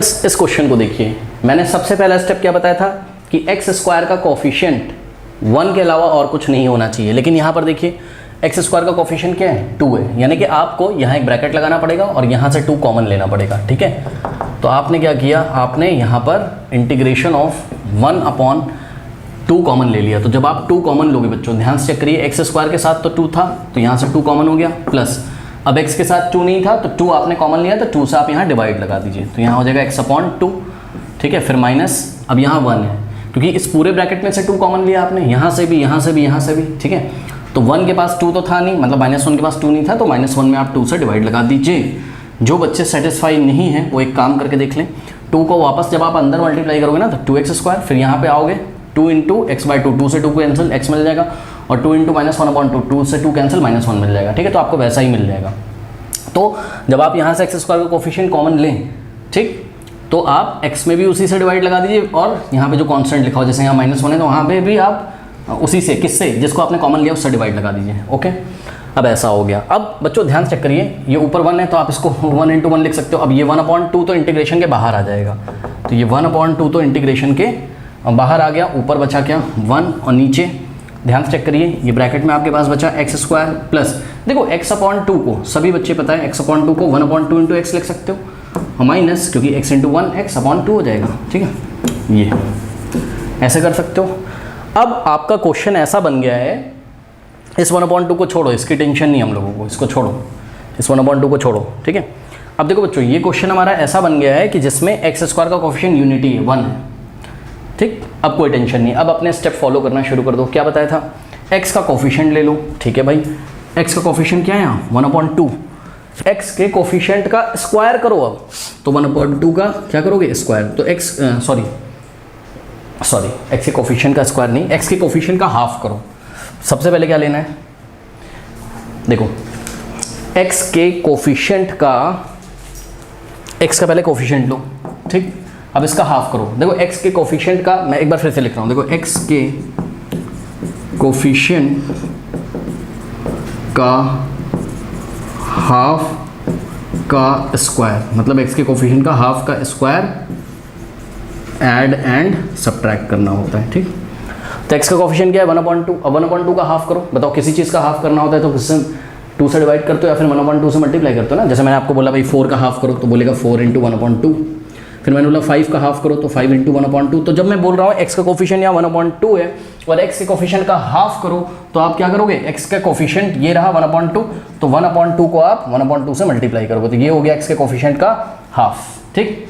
इस क्वेश्चन को देखिए, मैंने सबसे पहला स्टेप क्या बताया था कि एक्स स्क्वायर का कोफिशिएंट 1 के अलावा और कुछ नहीं होना चाहिए, लेकिन यहाँ पर देखिए एक्स स्क्वायर का कोफिशिएंट क्या है 2 है, यानी कि आपको यहाँ एक ब्रैकेट लगाना पड़ेगा और यहाँ से 2 कॉमन लेना पड़ेगा। ठीक है, तो आपने क्या किया, आपने यहाँ पर इंटीग्रेशन ऑफ 1/2 कॉमन ले लिया। तो जब आप 2 कॉमन लोगे बच्चों, ध्यान से चेक करिए, एक्स स्क्वायर के साथ तो 2 था तो यहाँ से 2 कॉमन हो गया, प्लस अब x के साथ 2 नहीं था तो 2 आपने कॉमन लिया तो 2 से आप यहाँ डिवाइड लगा दीजिए, तो यहाँ हो जाएगा x/2। ठीक है, फिर माइनस, अब यहाँ 1 है क्योंकि इस पूरे ब्रैकेट में से 2 कॉमन लिया आपने, यहाँ से भी, यहाँ से भी, यहाँ से भी। ठीक है, तो 1 के पास 2 तो था नहीं, मतलब -1 के पास 2 नहीं था, तो -1 में आप 2 से डिवाइड लगा दीजिए। जो बच्चे सेटिस्फाई नहीं है वो एक काम करके देख लें, 2 को वापस जब आप अंदर मल्टीप्लाई करोगे ना तो 2x², फिर यहाँ पे आओगे 2 × x/2, 2 से 2 को कैंसिल, x मिल जाएगा, और 2 × -1/2, 2 से 2 कैंसिल, -1 मिल जाएगा। ठीक है, तो आपको वैसा ही मिल जाएगा। तो जब आप यहाँ से एक्स स्क्वायर का कोफिशिएंट कॉमन लें, ठीक, तो आप x में भी उसी से डिवाइड लगा दीजिए, और यहाँ पे जो कांस्टेंट लिखा हो, जैसे यहाँ -1 है तो वहाँ पे भी आप उसी से, किससे, जिसको आपने कॉमन लिया उससे डिवाइड लगा दीजिए। ओके, अब ऐसा हो गया। अब बच्चों ध्यान से चेक करिए, ये ऊपर 1 है तो आप इसको 1 × 1 लिख सकते हो। अब ये 1/2 तो इंटीग्रेशन के बाहर आ जाएगा, तो ये 1/2 तो इंटीग्रेशन के बाहर आ गया, ऊपर बचा क्या 1, और नीचे ध्यान से चेक करिए, ये ब्रैकेट में आपके पास बचा x² प्लस, देखो x/2 को सभी बच्चे पता है, x/2 को 1/2 × x लिख सकते हो, और माइनस क्योंकि x × 1 x/2 हो जाएगा। ठीक है, ये ऐसे कर सकते हो। अब आपका क्वेश्चन ऐसा बन गया है, इस 1/2 को छोड़ो, इसकी टेंशन नहीं हम लोगों को, इसको छोड़ो, इस 1/2 को छोड़ो। ठीक है, अब देखो बच्चों, ये क्वेश्चन हमारा ऐसा बन गया है कि जिसमें x² का कोफिशिएंट यूनिटी है, 1 है। ठीक, अब कोई टेंशन नहीं, अब अपने स्टेप फॉलो करना शुरू कर दो। क्या बताया था, x का कोफिशिएंट ले लो। ठीक है भाई, x का कोफिशिएंट क्या है यहाँ 1/2, x के कोफिशिएंट का स्क्वायर करो। अब तो 1/2 का क्या करोगे स्क्वायर, तो x के कोफिशिएंट का स्क्वायर नहीं, x के कोफिशिएंट का हाफ करो। सबसे पहले क्या लेना है, देखो x के कोफिशिएंट का, x का पहले कोफिशिएंट लो। ठीक, अब इसका हाफ करो। देखो x के कोफिशिएंट का, मैं एक बार फिर से लिख रहा हूँ, देखो x के कोफिशिएंट का हाफ का स्क्वायर, मतलब x के कोफिशिएंट का हाफ का स्क्वायर ऐड एंड सब्ट्रैक्ट करना होता है। ठीक, तो x का कोफिशिएंट क्या है 1/2, अब 1/2 का हाफ करो। बताओ, किसी चीज़ का हाफ करना होता है तो किससे 2 से डिवाइड करते हो या फिर 1/2 से मल्टीप्लाई करते हो ना। जैसे मैंने आपको बोला भाई 4 का हाफ करो तो बोलेगा 4 × 1/2, फिर मैंने बोला 5 का हाफ करो तो 5 × 1/2। तो जब मैं बोल रहा हूँ x का कोफिशिएंट यहाँ 1/2 है और x के कोफिशिएंट का हाफ करो, तो आप क्या करोगे, x का कोफिशिएंट ये रहा 1/2, तो 1/2 को आप 1/2 से मल्टीप्लाई करोगे, तो ये हो गया x के कोफिशिएंट का हाफ। ठीक,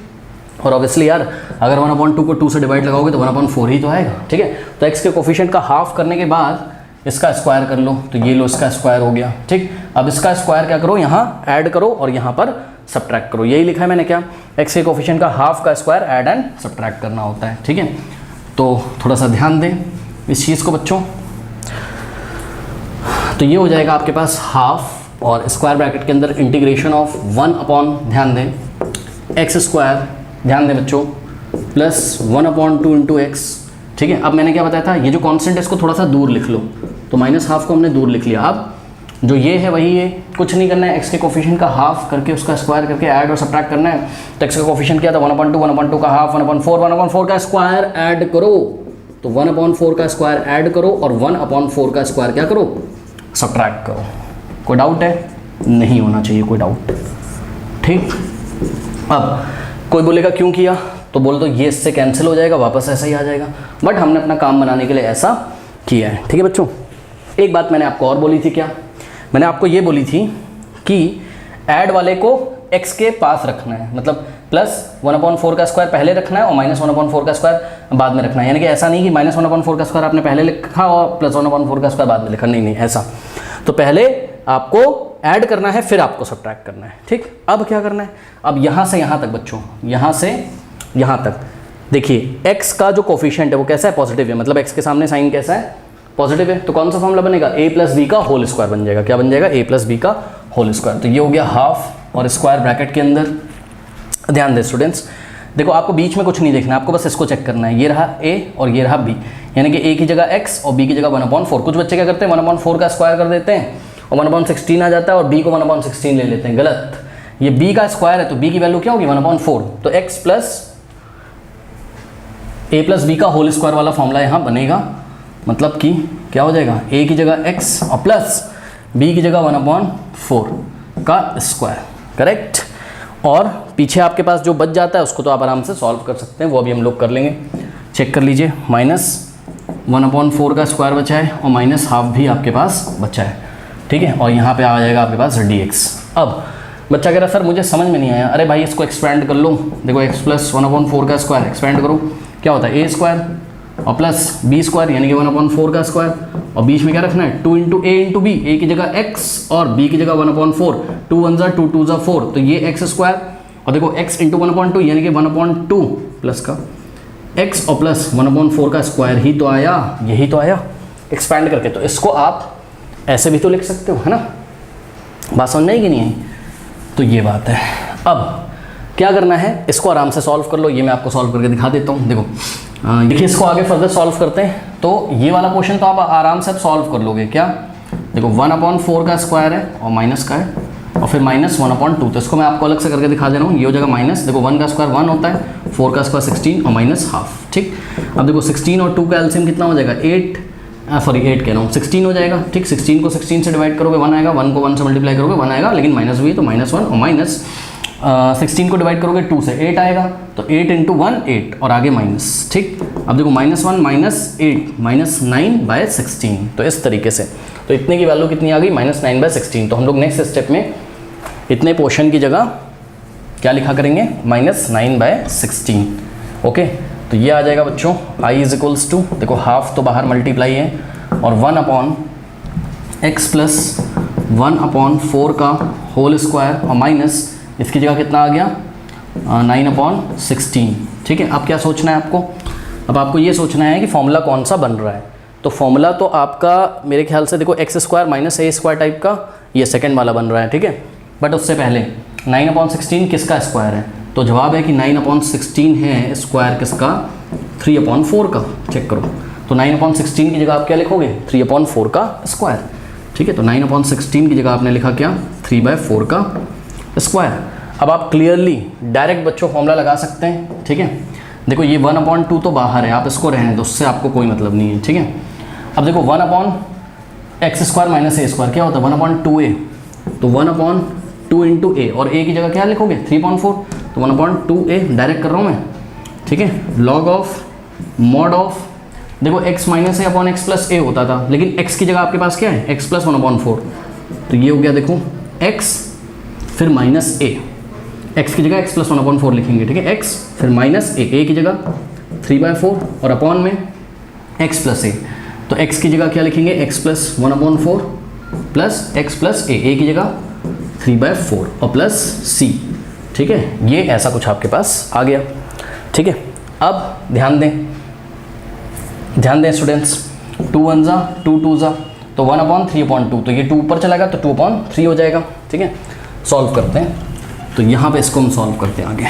और ऑब्वियसली यार अगर 1/2 को 2 से डिवाइड लगाओगे तो 1/4 ही तो आएगा। ठीक है, तो x के कोफिशिएंट का हाफ करने के बाद इसका स्क्वायर कर लो, तो ये लो, इसका स्क्वायर हो गया। ठीक, अब इसका स्क्वायर क्या करो, यहाँ ऐड करो और यहाँ पर सब्ट्रैक्ट करो। यही लिखा है मैंने, क्या, x के कोफिशिएंट का हाफ का स्क्वायर ऐड एंड सब्ट्रैक्ट करना होता है। ठीक है, तो थोड़ा सा ध्यान दें इस चीज़ को बच्चों। तो ये हो जाएगा आपके पास हाफ, और स्क्वायर ब्रैकेट के अंदर इंटीग्रेशन ऑफ 1/, ध्यान दें, x², ध्यान दें बच्चों, प्लस 1/2 × x। ठीक है, अब मैंने क्या बताया था, ये जो कांस्टेंट है इसको थोड़ा सा दूर लिख लो, तो -1/2 को हमने दूर लिख लिया। अब जो ये है वही है, कुछ नहीं करना है, x के कोफिशिएंट का हाफ करके उसका स्क्वायर करके ऐड और सब्ट्रैक्ट करना है। तो x का कोफिशिएंट क्या था 1/2, 1/2 का हाफ 1/4, 1/4 का स्क्वायर ऐड करो, तो 1/4 का स्क्वायर ऐड करो और 1/4 का स्क्वायर क्या करो, सब्ट्रैक्ट करो। कोई डाउट है, नहीं होना चाहिए कोई डाउट। ठीक, अब कोई बोलेगा क्यों किया, तो बोल दो ये इससे कैंसिल हो जाएगा, वापस ऐसा ही आ जाएगा, बट हमने अपना काम बनाने के लिए ऐसा किया है। ठीक है बच्चों, एक बात मैंने आपको और बोली थी, क्या मैंने आपको ये बोली थी कि ऐड वाले को x के पास रखना है, मतलब प्लस 1/4 का स्क्वायर पहले रखना है और -1/4 का स्क्वायर बाद में रखना है। यानी कि ऐसा नहीं कि -1/4 का स्क्वायर आपने पहले लिखा और +1/4 का स्क्वायर बाद में लिखा, नहीं ऐसा। तो पहले आपको ऐड करना है फिर आपको सब्ट्रैक्ट करना है। ठीक, अब क्या करना है, अब यहाँ से यहाँ तक बच्चों, यहाँ से यहाँ तक देखिए, x का जो कोफिशिएंट है वो कैसा है, पॉजिटिव है, मतलब x के सामने साइन कैसा है, पॉजिटिव है। तो कौन सा फॉर्मूला बनेगा, a + b का होल स्क्वायर बन जाएगा। क्या बन जाएगा, a + b का होल स्क्वायर। तो ये हो गया हाफ, और स्क्वायर ब्रैकेट के अंदर ध्यान दें स्टूडेंट्स, देखो आपको बीच में कुछ नहीं देखना है, आपको बस इसको चेक करना है, ये रहा a और ये रहा b, यानी कि a की जगह x और b की जगह 1/4। कुछ बच्चे क्या करते हैं 1/4 का स्क्वायर कर देते हैं और 1/16 आ जाता है और b को 1/16 ले लेते हैं, गलत। ये b का स्क्वायर है तो b की वैल्यू क्या होगी 1/4, तो x plus a plus B का होल स्क्वायर वाला फॉर्मूला यहाँ बनेगा, मतलब कि क्या हो जाएगा, a की जगह x और प्लस b की जगह 1/4 का स्क्वायर, करेक्ट। और पीछे आपके पास जो बच जाता है उसको तो आप आराम से सॉल्व कर सकते हैं, वो अभी हम लोग कर लेंगे। चेक कर लीजिए, -1/4 का स्क्वायर बचा है और -½ भी आपके पास बचा है, ठीक है। और यहाँ पे आ जाएगा आपके पास dx। अब बच्चा कह रहा सर मुझे समझ में नहीं आया, अरे भाई इसको एक्सपेंड कर लो, देखो x प्लस 1/4 का स्क्वायर एक्सपेंड करो, क्या होता है a स्क्वायर और प्लस b स्क्वायर यानी कि 1/4 का स्क्वायर, और बीच में क्या रखना है 2 × a × b, a की जगह x और b की जगह 1/4, 2 1 = 2 2 = 4, तो ये x स्क्वायर और देखो x × 1/2 यानी कि 1/2 प्लस का x और प्लस 1/4 का स्क्वायर ही तो आया, यही तो आया एक्सपैंड करके। तो इसको आप ऐसे भी तो लिख सकते हो, है ना, बात समझ में आई कि नहीं आई? तो ये बात है। अब क्या करना है, इसको आराम से सॉल्व कर लो, ये मैं आपको सॉल्व करके दिखा देता हूँ। देखो देखिए इसको आगे फर्दर सॉल्व करते हैं, तो ये वाला पोर्शन तो आप आराम से सॉल्व कर लोगे। क्या, देखो 1/4 का स्क्वायर है और माइनस का है और फिर -1/2, तो इसको मैं आपको अलग से करके दिखा दे रहा हूँ। ये हो जाएगा माइनस, देखो 1 का स्क्वायर 1 होता है, 4 का स्क्वायर 16 और -½ ठीक। अब देखो 16 और 2 का एलसीएम कितना हो जाएगा 8 कह रहा हूँ 16 हो जाएगा, ठीक। 16 को 16 से डिवाइड करोगे 1 आएगा, 1 को 1 से मल्टीप्लाई करोगे 1 आएगा, लेकिन माइनस भी है तो -1 और माइनस 16 को डिवाइड करोगे 2 से 8 आएगा, तो 8 × 1 8 और आगे माइनस, ठीक। अब देखो -1 -8 -9/16, तो इस तरीके से, तो इतने की वैल्यू कितनी आ गई -9/16। तो हम लोग नेक्स्ट स्टेप में इतने पोर्शन की जगह क्या लिखा करेंगे -9/16, ओके। तो ये आ जाएगा बच्चों i = देखो हाफ तो बाहर मल्टीप्लाई है और 1/x प्लस 1/4 का होल स्क्वायर और माइनस इसकी जगह कितना आ गया 9/16, ठीक है। अब क्या सोचना है आपको, अब आपको ये सोचना है कि फॉर्मूला कौन सा बन रहा है। तो फॉर्मूला तो आपका मेरे ख्याल से देखो x² - a² टाइप का ये सेकंड वाला बन रहा है, ठीक है। बट उससे पहले 9/16 किसका स्क्वायर है, तो जवाब है कि 9/16 है स्क्वायर किसका 3/4 का। चेक करो, तो 9/16 की जगह आप क्या लिखोगे 3/4 का स्क्वायर, ठीक है। तो 9/16 की जगह आपने लिखा क्या 3/4 का स्क्वायर। अब आप क्लियरली डायरेक्ट बच्चों फॉर्मूला लगा सकते हैं, ठीक है। देखो ये 1/2 तो बाहर है, आप इसको रहने दो, उससे आपको कोई मतलब नहीं है, ठीक है। अब देखो 1/x² - a² क्या होता है 1/2a, तो 1/2 × a और a की जगह क्या लिखोगे 3/4, तो 1/2a डायरेक्ट कर रहा हूँ मैं, ठीक है। लॉग ऑफ मॉड ऑफ देखो x - a/x प्लस a होता था, लेकिन x की जगह आपके पास क्या है x प्लस 1/4, तो ये हो गया देखो x फिर माइनस a, x की जगह x प्लस 1/4 लिखेंगे, ठीक है। x फिर माइनस a की जगह 3/4 और अपॉन में x प्लस a, तो x की जगह क्या लिखेंगे x plus 1/4 plus x plus a की जगह 3/4 और प्लस c, ठीक है। ये ऐसा कुछ आपके पास आ गया, ठीक है। अब ध्यान दें स्टूडेंट्स, 2 1 = 2 2 = तो 1/3/2, तो ये 2 ऊपर चला गया तो 2/3 हो जाएगा, ठीक है। सॉल्व करते हैं, तो यहाँ पे इसको हम सॉल्व करते हैं आगे।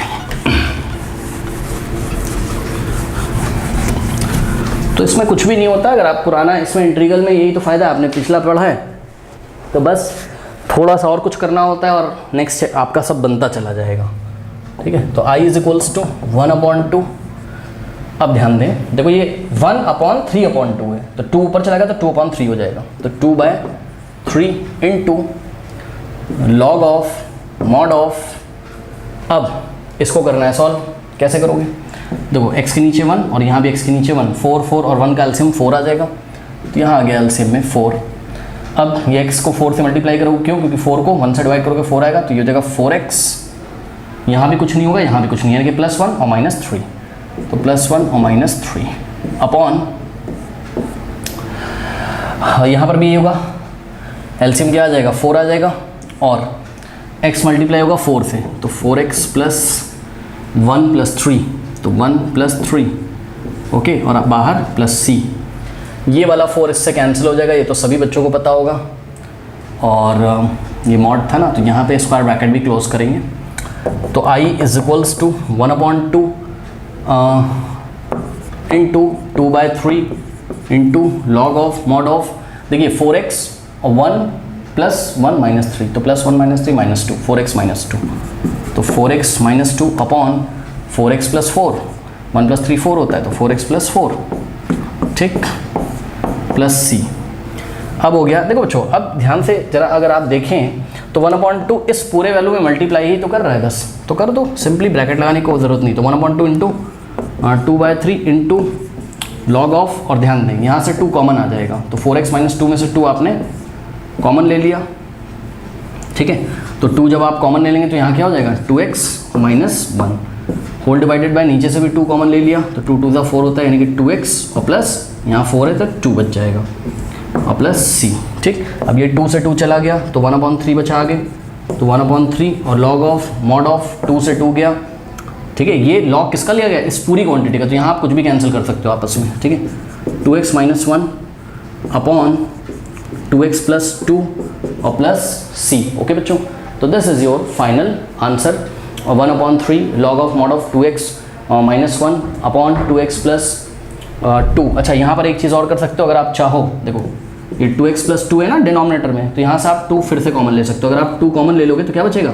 तो इसमें कुछ भी नहीं होता, अगर आप पुराना इसमें इंटीग्रल में यही तो फ़ायदा है, आपने पिछला पढ़ा है, तो बस थोड़ा सा और कुछ करना होता है और नेक्स्ट आपका सब बनता चला जाएगा, ठीक है। तो i = 1/2। अब ध्यान दें, देखो ये 1/3/2 है, तो 2 ऊपर चला गया तो 2/3 हो जाएगा, तो 2/3 × log ऑफ मॉड ऑफ। अब इसको करना है सॉल्व, कैसे करोगे, देखो x के नीचे 1 और यहाँ भी x के नीचे 1, 4 4 और 1 का एलसीएम 4 आ जाएगा, तो यहाँ आ गया एलसीएम में 4। अब ये x को 4 से मल्टीप्लाई करोगे, क्यों, क्योंकि 4 को 1 से डिवाइड करोगे 4 आएगा, तो ये हो जाएगा 4x, यहाँ भी कुछ नहीं होगा, यहाँ भी कुछ नहीं, यानी कि +1 और -3, तो +1 और -3 अपॉन यहाँ पर भी ये होगा, एलसीएम क्या आ जाएगा 4 आ जाएगा और x मल्टीप्लाई होगा 4 से, तो 4x + 1 + 3, तो 1 + 3, ओके। और बाहर +c, ये वाला 4 इससे कैंसिल हो जाएगा, ये तो सभी बच्चों को पता होगा। और ये मॉड था ना, तो यहाँ पे स्क्वायर ब्रैकेट भी क्लोज करेंगे, तो i = 1/2 × 2/3 × log of mod of, देखिए 4x और 1 प्लस 1 माइनस 3, तो plus 1 minus 3 minus 2, 4x minus 2, तो 4x minus 2 upon 4x plus 4, 1 plus 3 4 होता है, तो 4x प्लस 4, ठीक, प्लस c। अब हो गया, देखो बच्चों अब ध्यान से जरा अगर आप देखें तो 1/2 इस पूरे वैल्यू में मल्टीप्लाई ही तो कर रहा है बस, तो कर दो, सिंपली ब्रैकेट लगाने की कोई ज़रूरत नहीं। तो 1/2 इंटू 2/3 इंटू लॉग ऑफ, और ध्यान दें यहाँ से 2 कॉमन आ जाएगा, तो 4x माइनस 2 में से 2 आपने कॉमन ले लिया, ठीक है। तो 2 जब आप कॉमन ले लेंगे तो यहाँ क्या हो जाएगा 2x minus 1 whole divided bye, नीचे से भी 2 कॉमन ले लिया, तो 2 2 ज़ा 4 होता है, यानी कि 2x और प्लस यहाँ 4 है तो 2 बच जाएगा और प्लस c, ठीक। अब ये 2 से 2 चला गया तो 1/3 बचा आगे, तो 1/3 और log ऑफ मॉड ऑफ 2 से 2 गया, ठीक है। ये log किसका लिया गया, इस पूरी क्वांटिटी का, तो यहाँ आप कुछ भी कैंसिल कर सकते हो आपस में, ठीक है। 2x minus 1 upon 2x plus 2 और प्लस c, ओके बच्चों। तो this is your final answer, 1/3 log of mod of 2x minus 1 upon 2x plus 2। अच्छा यहाँ पर एक चीज़ और कर सकते हो अगर आप चाहो, देखो ये 2x प्लस 2 है ना डिनोमिनेटर में, तो यहाँ से आप 2 फिर से कॉमन ले सकते हो। अगर आप 2 कॉमन ले लोगे तो क्या बचेगा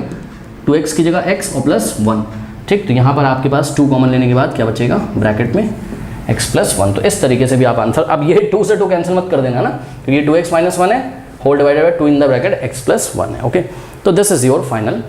2x की जगह x और प्लस 1, ठीक। तो यहाँ पर आपके पास 2 कॉमन लेने के बाद क्या बचेगा ब्रैकेट में x प्लस 1। तो इस तरीके से भी आप आंसर, अब ये 2 से 2 कैंसिल मत कर देना ना, क्योंकि ये 2x माइनस 1 है whole divided by 2 in the bracket x plus 1 है, ओके। तो दिस इज योर फाइनल